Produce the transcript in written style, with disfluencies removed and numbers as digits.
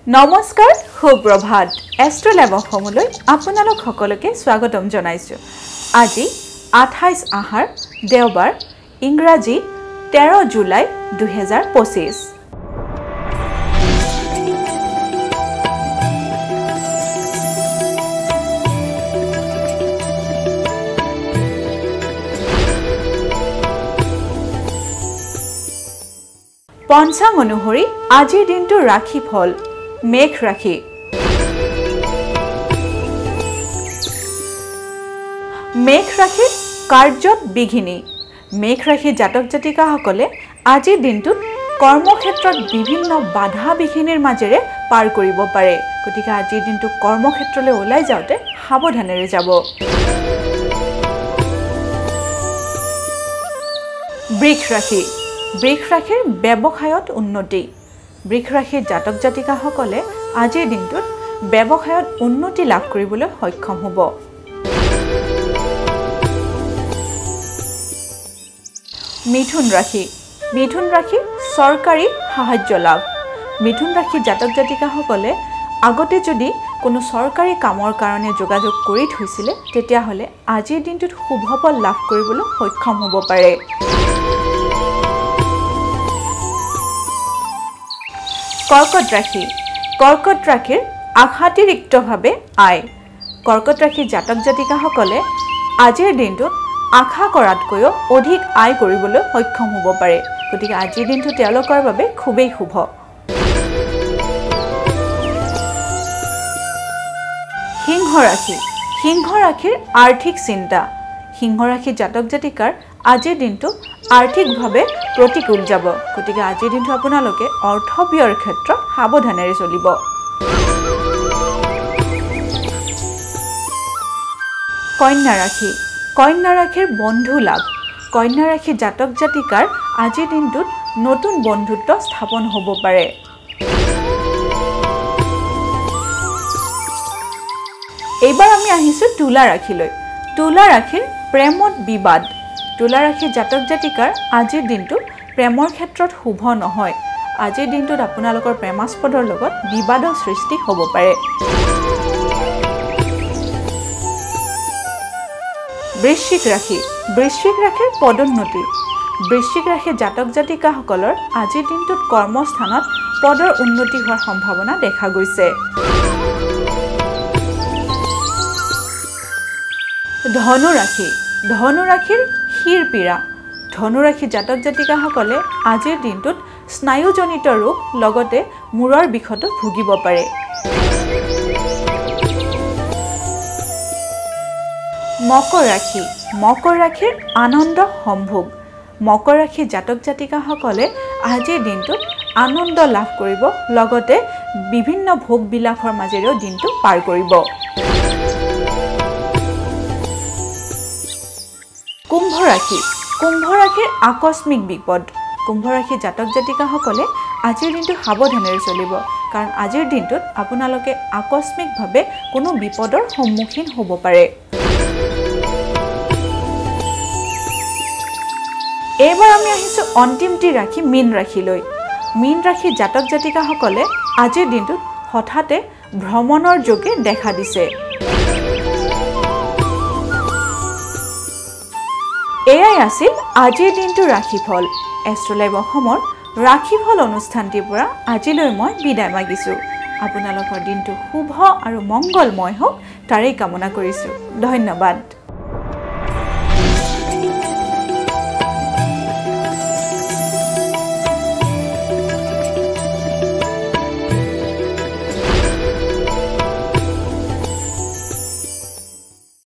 নমস্কাৰ সুপ্ৰভাত এষ্ট্ৰ'লাইভ অসমলৈ আপোনালোক সকলোকে স্বাগতম জনাইছো। আজি 28 আহাৰ দেওবাৰ ইংৰাজী 13 জুলাই 2025। পঞ্চাং অনুসৰি আজিৰ দিনটো ৰাখি ফল মেঘ ৰাখি। মেঘ ৰাশিৰ কাৰ্যত বিঘিনি। মেঘ ৰাশিৰ জাতক জাতিকাসকলে আজিৰ দিনটোত কৰ্মক্ষেত্ৰত বিভিন্ন বাধা বিঘিনিৰ মাজেৰে পাৰ কৰিব পাৰে। গতিকে আজিৰ দিনটো কৰ্মক্ষেত্ৰলৈ ওলাই যাওঁতে সাৱধানেৰে যাব। বৃষ ৰাশি। বৃষ ৰাশিৰ ব্যৱসায়ত উন্নতি। বৃষ ৰাশিৰ জাতক জাতিকাসকলে আজিৰ দিনটোত ব্যৱসায়ত উন্নতি লাভ কৰিবলৈ সক্ষম হ'ব। মিথুন ৰাশি। মিথুন ৰাশি চৰকাৰী সাহায্য লাভ। মিথুন ৰাশিৰ জাতক জাতিকাসকলে আগতে যদি কোনো চৰকাৰী কামৰ কাৰণে যোগাযোগ কৰি থৈছিলে তেতিয়াহ'লে আজিৰ দিনটোত শুভ ফল লাভ কৰিবলৈ সক্ষম হ'ব পাৰে। কৰ্কট ৰাশি। কৰ্কট ৰাশিৰ আশাতিৰিক্তভাৱে আয়। কৰ্কট ৰাশিৰ জাতক জাতিকাসকলে আজিৰ দিনটোত আশা কৰাতকৈও অধিক আয় কৰিবলৈ সক্ষম হ'ব পাৰে। গতিকে আজিৰ দিনটো তেওঁলোকৰ বাবে খুবেই শুভ। সিংহ ৰাশি। সিংহ ৰাশিৰ আৰ্থিক চিন্তা। সিংহ ৰাশিৰ জাতক জাতিকাৰ আজিৰ দিনটো আৰ্থিকভাৱে প্ৰতিকূল যাব। গতিকে আজিৰ দিনটো আপোনালোকে অৰ্থ ব্যয়ৰ ক্ষেত্ৰত সাৱধানেৰে চলিব। কন্যা ৰাশি। কন্যা ৰাশিৰ বন্ধু লাভ। কন্যা ৰাশিৰ জাতক জাতিকাৰ আজিৰ দিনটোত নতুন বন্ধুত্ব স্থাপন হ'ব পাৰে। এইবাৰ আমি আহিছোঁ তুলা ৰাশিলৈ। তুলা ৰাশিৰ প্ৰেমত বিবাদ। তুলা ৰাশিৰ জাতক জাতিকাৰ আজিৰ দিনটো প্ৰেমৰ ক্ষেত্ৰত শুভ নহয়। আজিৰ দিনটোত আপোনালোকৰ প্ৰেমাস্পদৰ লগত বিবাদৰ সৃষ্টি হ'ব পাৰে। বৃশ্চিক ৰাশি। বৃশ্চিক ৰাশিৰ পদোন্নতি। বৃশ্চিক ৰাশিৰ জাতক জাতিকাসকলৰ আজিৰ দিনটোত কৰ্মস্থানত পদৰ উন্নতি হোৱাৰ সম্ভাৱনা দেখা গৈছে। ধনু ৰাশি। ধনু ৰাশিৰ শিৰপীড়া। ধনু ৰাশিৰ জাতক জাতিকাসকলে আজিৰ দিনটোত স্নায়ুজনিত ৰোগ লগতে মূৰৰ বিষতো ভুগিব পাৰে। মকৰ ৰাশি। মকৰ ৰাশিৰ আনন্দ সম্ভোগ। মকৰ ৰাশিৰ জাতক জাতিকাসকলে আজিৰ দিনটোত আনন্দ লাভ কৰিব লগতে বিভিন্ন ভোগ বিলাসৰ মাজেৰেও দিনটো পাৰ কৰিব। কুম্ভ ৰাশি। কুম্ভ ৰাশিৰ আকস্মিক বিপদ। কুম্ভ ৰাশিৰ জাতক জাতিকাসকলে আজিৰ দিনটো সাৱধানেৰে চলিব, কাৰণ আজিৰ দিনটোত আপোনালোকে আকস্মিকভাৱে কোনো বিপদৰ সন্মুখীন হ'ব পাৰে। এইবাৰ আমি আহিছোঁ অন্তিমটি ৰাশি মীন ৰাশিলৈ। মীন ৰাশিৰ জাতক জাতিকাসকলে আজিৰ দিনটোত হঠাতে ভ্ৰমণৰ যোগে দেখা দিছে। এয়াই আছিল আজিৰ দিনটো ৰাশিফল। এষ্ট্ৰ'লাইভ অসমৰ ৰাশিফল অনুষ্ঠানটিৰ পৰা আজিলৈ মই বিদায় মাগিছোঁ। আপোনালোকৰ দিনটো শুভ আৰু মংগলময় হওক তাৰেই কামনা কৰিছোঁ। ধন্যবাদ।